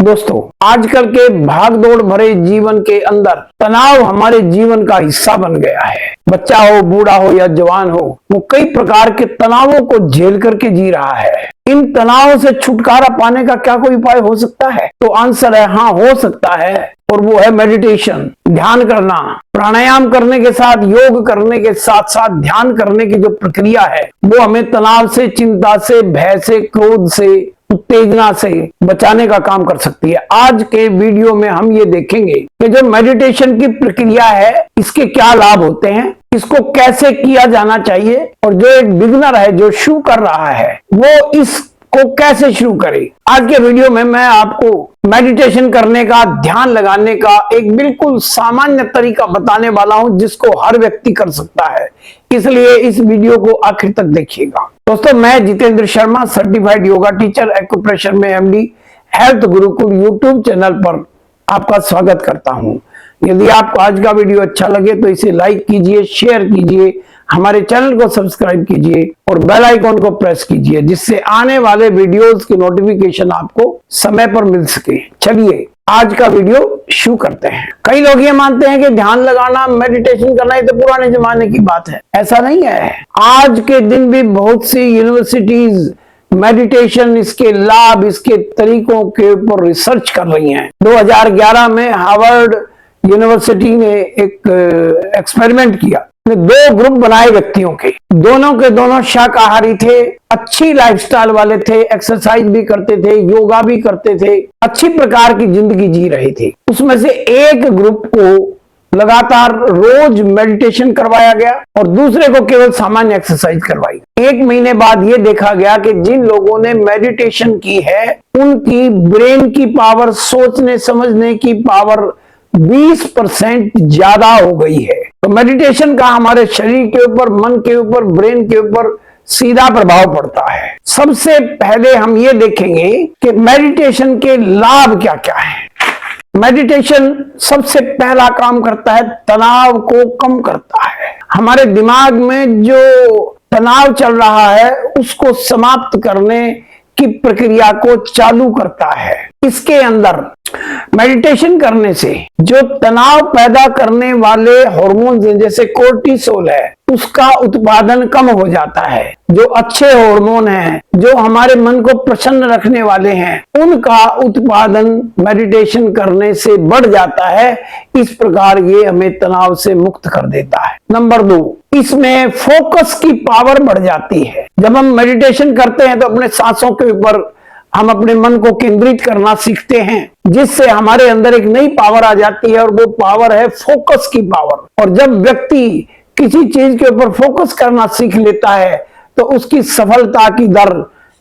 दोस्तों, आजकल के भागदौड़ भरे जीवन के अंदर तनाव हमारे जीवन का हिस्सा बन गया है। बच्चा हो, बूढ़ा हो या जवान हो, वो कई प्रकार के तनावों को झेल करके जी रहा है। इन तनावों से छुटकारा पाने का क्या कोई उपाय हो सकता है? तो आंसर है हाँ, हो सकता है, और वो है मेडिटेशन, ध्यान करना। प्राणायाम करने के साथ, योग करने के साथ साथ ध्यान करने की जो प्रक्रिया है वो हमें तनाव से, चिंता से, भय से, क्रोध से, उत्तेजना से बचाने का काम कर सकती है। आज के वीडियो में हम ये देखेंगे कि जो मेडिटेशन की प्रक्रिया है इसके क्या लाभ होते हैं, इसको कैसे किया जाना चाहिए, और जो एक बिगिनर है जो शुरू कर रहा है वो इसको कैसे शुरू करे। आज के वीडियो में मैं आपको मेडिटेशन करने का, ध्यान लगाने का एक बिल्कुल सामान्य तरीका बताने वाला हूं जिसको हर व्यक्ति कर सकता है, इसलिए इस वीडियो को आखिर तक देखिएगा। दोस्तों, मैं Jitendra Sharma, certified yoga teacher, acupressure में MD, health Gurukul YouTube channel पर आपका स्वागत करता हूं। यदि आपको आज का वीडियो अच्छा लगे तो इसे लाइक कीजिए, शेयर कीजिए, हमारे चैनल को सब्सक्राइब कीजिए और बेल आइकॉन को प्रेस कीजिए, जिससे आने वाले वीडियोस की नोटिफिकेशन आपको समय पर मिल सके। चलिए आज का वीडियो शुरू करते हैं। कई लोग ये मानते हैं कि ध्यान लगाना, मेडिटेशन करना ये तो पुराने जमाने की बात है। ऐसा नहीं है। आज के दिन भी बहुत सी यूनिवर्सिटीज मेडिटेशन, इसके लाभ, इसके तरीकों के ऊपर रिसर्च कर रही हैं। 2011 में हार्वर्ड यूनिवर्सिटी ने एक एक्सपेरिमेंट किया। दो ग्रुप बनाए व्यक्तियों के दोनों शाकाहारी थे, अच्छी लाइफस्टाइल वाले थे, एक्सरसाइज भी करते थे, योगा भी करते थे, अच्छी प्रकार की जिंदगी जी रहे थे। उसमें से एक ग्रुप को लगातार रोज मेडिटेशन करवाया गया और दूसरे को केवल सामान्य एक्सरसाइज करवाई। 1 महीने बाद यह देखा गया कि जिन लोगों ने मेडिटेशन की है उनकी ब्रेन की पावर, सोचने समझने की पावर 20% ज्यादा हो गई है। तो मेडिटेशन का हमारे शरीर के ऊपर, मन के ऊपर, ब्रेन के ऊपर सीधा प्रभाव पड़ता है। सबसे पहले हम ये देखेंगे कि मेडिटेशन के लाभ क्या क्या हैं। मेडिटेशन सबसे पहला काम करता है, तनाव को कम करता है। हमारे दिमाग में जो तनाव चल रहा है उसको समाप्त करने की प्रक्रिया को चालू करता है। इसके अंदर मेडिटेशन करने से जो तनाव पैदा करने वाले हार्मोन्स हैं, जैसे कोर्टिसोल है, उसका उत्पादन कम हो जाता है। जो अच्छे हार्मोन हैं, जो हमारे मन को प्रसन्न रखने वाले हैं, उनका उत्पादन मेडिटेशन करने से बढ़ जाता है। इस प्रकार ये हमें तनाव से मुक्त कर देता है। नंबर 2, इसमें फोकस की पावर बढ़ जाती है। जब हम मेडिटेशन करते हैं तो अपने सांसों के ऊपर हम अपने मन को केंद्रित करना सीखते हैं, जिससे हमारे अंदर एक नई पावर आ जाती है, और वो पावर है फोकस की पावर। और जब व्यक्ति किसी चीज के ऊपर फोकस करना सीख लेता है तो उसकी सफलता की दर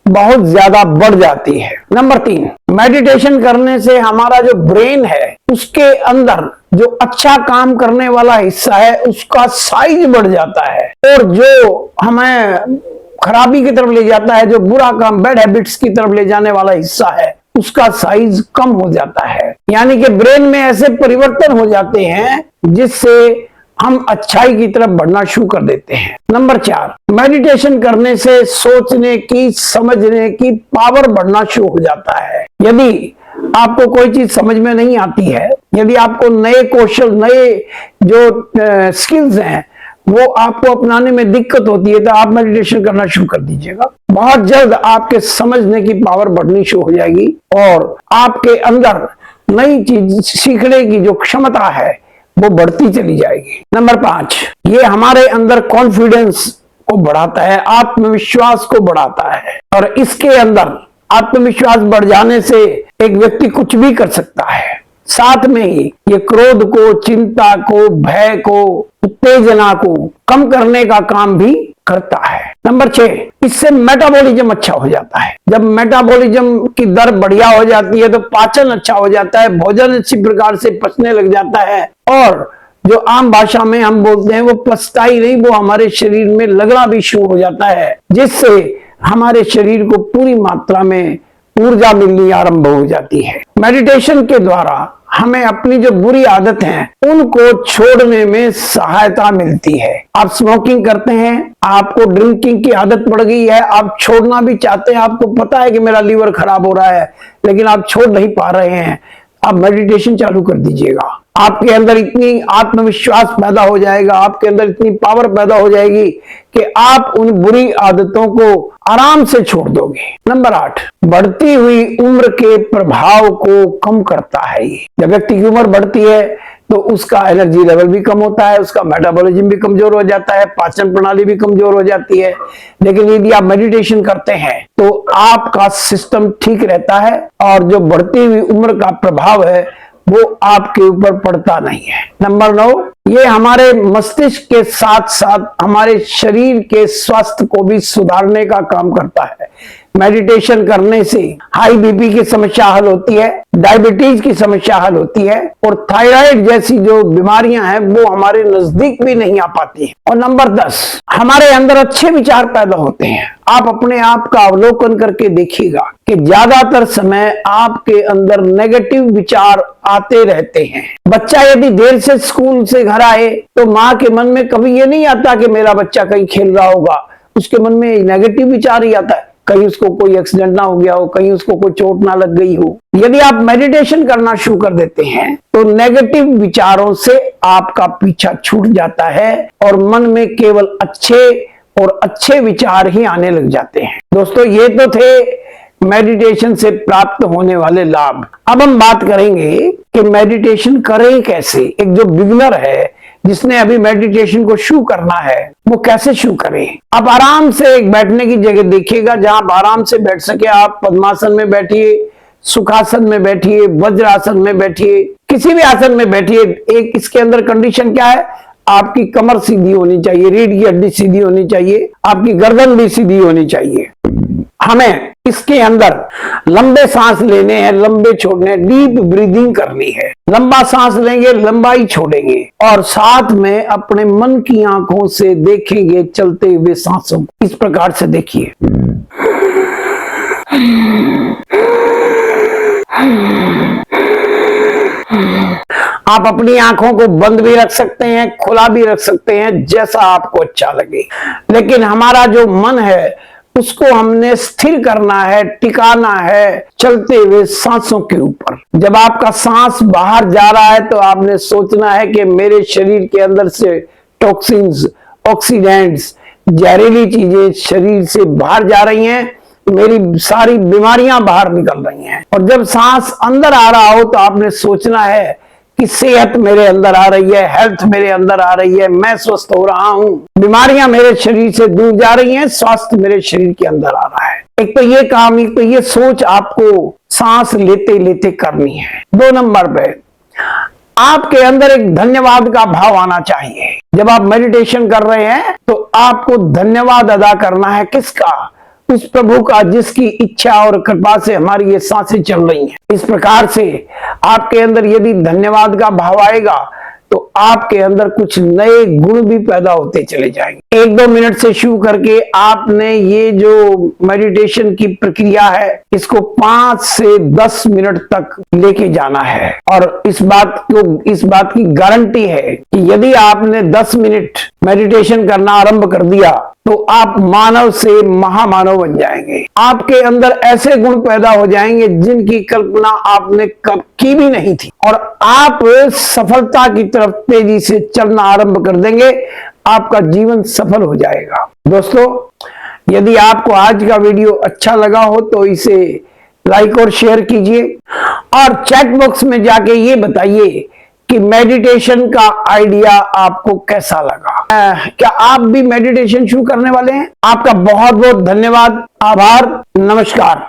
बहुत ज्यादा बढ़ जाती है। नंबर 3, मेडिटेशन करने से हमारा जो ब्रेन है उसके अंदर जो अच्छा काम करने वाला हिस्सा है उसका साइज बढ़ जाता है, और जो हमें खराबी की तरफ ले जाता है, जो बुरा काम, बैड हैबिट्स की तरफ ले जाने वाला हिस्सा है, उसका साइज कम हो जाता है। यानी कि ब्रेन में ऐसे परिवर्तन हो जाते हैं जिससे हम अच्छाई की तरफ बढ़ना शुरू कर देते हैं। नंबर 4, मेडिटेशन करने से सोचने की, समझने की पावर बढ़ना शुरू हो जाता है। यदि आपको कोई चीज समझ में नहीं आती है, यदि आपको नए कौशल, नए जो स्किल्स हैं वो आपको अपनाने में दिक्कत होती है, तो आप मेडिटेशन करना शुरू कर दीजिएगा। बहुत जल्द आपके समझने की पावर बढ़नी शुरू हो जाएगी और आपके अंदर नई चीज सीखने की जो क्षमता है वो बढ़ती चली जाएगी। नंबर 5, ये हमारे अंदर कॉन्फिडेंस को बढ़ाता है, आत्मविश्वास को बढ़ाता है, और इसके अंदर आत्मविश्वास बढ़ जाने से एक व्यक्ति कुछ भी कर सकता है। साथ में ही ये क्रोध को, चिंता को, भय को, उत्तेजना को कम करने का काम भी करता है। नंबर 6, इससे मेटाबॉलिज्म अच्छा हो जाता है। जब मेटाबॉलिज्म की दर बढ़िया हो जाती है तो पाचन अच्छा हो जाता है, भोजन अच्छी प्रकार से पचने लग जाता है, और जो आम भाषा में हम बोलते हैं वो पचता ही नहीं, वो हमारे शरीर में लगना भी शुरू हो जाता है, जिससे हमारे शरीर को पूरी मात्रा में ऊर्जा मिलनी आरंभ हो जाती है। मेडिटेशन के द्वारा हमें अपनी जो बुरी आदत है उनको छोड़ने में सहायता मिलती है। आप स्मोकिंग करते हैं, आपको ड्रिंकिंग की आदत पड़ गई है, आप छोड़ना भी चाहते हैं, आपको पता है कि मेरा लीवर खराब हो रहा है, लेकिन आप छोड़ नहीं पा रहे हैं। आप मेडिटेशन चालू कर दीजिएगा, आपके अंदर इतनी आत्मविश्वास पैदा हो जाएगा, आपके अंदर इतनी पावर पैदा हो जाएगी कि आप उन बुरी आदतों को आराम से छोड़ दोगे। नंबर 8, बढ़ती हुई उम्र के प्रभाव को कम करता है। ये जब व्यक्ति की उम्र बढ़ती है तो उसका एनर्जी लेवल भी कम होता है, उसका मेटाबॉलिज्म भी कमजोर हो जाता है, पाचन प्रणाली भी कमजोर हो जाती है। लेकिन यदि आप मेडिटेशन करते हैं तो आपका सिस्टम ठीक रहता है और जो बढ़ती हुई उम्र का प्रभाव है वो आपके ऊपर पड़ता नहीं है। नंबर 9, ये हमारे मस्तिष्क के साथ साथ हमारे शरीर के स्वास्थ्य को भी सुधारने का काम करता है। मेडिटेशन करने से हाई बीपी की समस्या हल होती है, डायबिटीज की समस्या हल होती है और थायराइड जैसी जो बीमारियां हैं वो हमारे नजदीक भी नहीं आ पाती हैं। और नंबर 10, हमारे अंदर अच्छे विचार पैदा होते हैं। आप अपने आप का अवलोकन करके देखिएगा कि ज्यादातर समय आपके अंदर नेगेटिव विचार आते रहते हैं। बच्चा यदि देर से स्कूल से घर आए तो माँ के मन में कभी ये नहीं आता कि मेरा बच्चा कहीं खेल रहा होगा, उसके मन में नेगेटिव विचार ही आता है, कहीं उसको कोई एक्सीडेंट ना हो गया हो, कहीं उसको कोई चोट ना लग गई हो। यदि आप मेडिटेशन करना शुरू कर देते हैं तो नेगेटिव विचारों से आपका पीछा छूट जाता है और मन में केवल अच्छे विचार ही आने लग जाते हैं। दोस्तों, ये तो थे मेडिटेशन से प्राप्त होने वाले लाभ। अब हम बात करेंगे कि मेडिटेशन करें कैसे। एक जो बिगिनर है, जिसने अभी मेडिटेशन को शुरू करना है, वो कैसे शुरू करें। आप आराम से एक बैठने की जगह देखिएगा जहां आप आराम से बैठ सके। आप पद्मासन में बैठिए, सुखासन में बैठिए, वज्रासन में बैठिए, किसी भी आसन में बैठिए। एक इसके अंदर कंडीशन क्या है, आपकी कमर सीधी होनी चाहिए, रीढ़ की हड्डी सीधी होनी चाहिए, आपकी गर्दन भी सीधी होनी चाहिए। हमें इसके अंदर लंबे सांस लेने हैं, लंबे छोड़ने हैं, डीप ब्रीदिंग करनी है। लंबा सांस लेंगे, लंबा ही छोड़ेंगे और साथ में अपने मन की आंखों से देखेंगे चलते हुए सांसों को। इस प्रकार से देखिए। आप अपनी आंखों को बंद भी रख सकते हैं, खुला भी रख सकते हैं, जैसा आपको अच्छा लगे। लेकिन हमारा जो मन है उसको हमने स्थिर करना है, टिकाना है चलते हुए सांसों के ऊपर। जब आपका सांस बाहर जा रहा है तो आपने सोचना है कि मेरे शरीर के अंदर से टॉक्सिन्स, ऑक्सीडेंट्स, जहरीली चीजें शरीर से बाहर जा रही हैं, मेरी सारी बीमारियां बाहर निकल रही हैं। और जब सांस अंदर आ रहा हो तो आपने सोचना है कि सेहत मेरे अंदर आ रही है, हेल्थ मेरे अंदर आ रही है, मैं स्वस्थ हो रहा हूं, बीमारियां मेरे शरीर से दूर जा रही हैं, स्वास्थ्य मेरे शरीर के अंदर आ रहा है। एक तो ये काम, एक तो ये सोच आपको सांस लेते लेते करनी है। 2 नंबर पे आपके अंदर एक धन्यवाद का भाव आना चाहिए। जब आप मेडिटेशन कर रहे हैं तो आपको धन्यवाद अदा करना है। किसका? उस प्रभु का जिसकी इच्छा और कृपा से हमारी ये सांसें चल रही हैं। इस प्रकार से आपके अंदर यदि धन्यवाद का भाव आएगा तो आपके अंदर कुछ नए गुण भी पैदा होते चले जाएंगे। 1-2 मिनट से शुरू करके आपने ये जो मेडिटेशन की प्रक्रिया है इसको 5 से 10 मिनट तक लेके जाना है। और इस बात की गारंटी है कि यदि आपने 10 मिनट मेडिटेशन करना आरंभ कर दिया तो आप मानव से महामानव बन जाएंगे। आपके अंदर ऐसे गुण पैदा हो जाएंगे जिनकी कल्पना आपने कब की भी नहीं थी और आप सफलता की तरफ तेजी से चलना आरंभ कर देंगे। आपका जीवन सफल हो जाएगा। दोस्तों, यदि आपको आज का वीडियो अच्छा लगा हो तो इसे लाइक और शेयर कीजिए और चैट बॉक्स में जाके ये बताइए कि मेडिटेशन का आइडिया आपको कैसा लगा। क्या आप भी मेडिटेशन शुरू करने वाले हैं? आपका बहुत बहुत धन्यवाद, आभार, नमस्कार।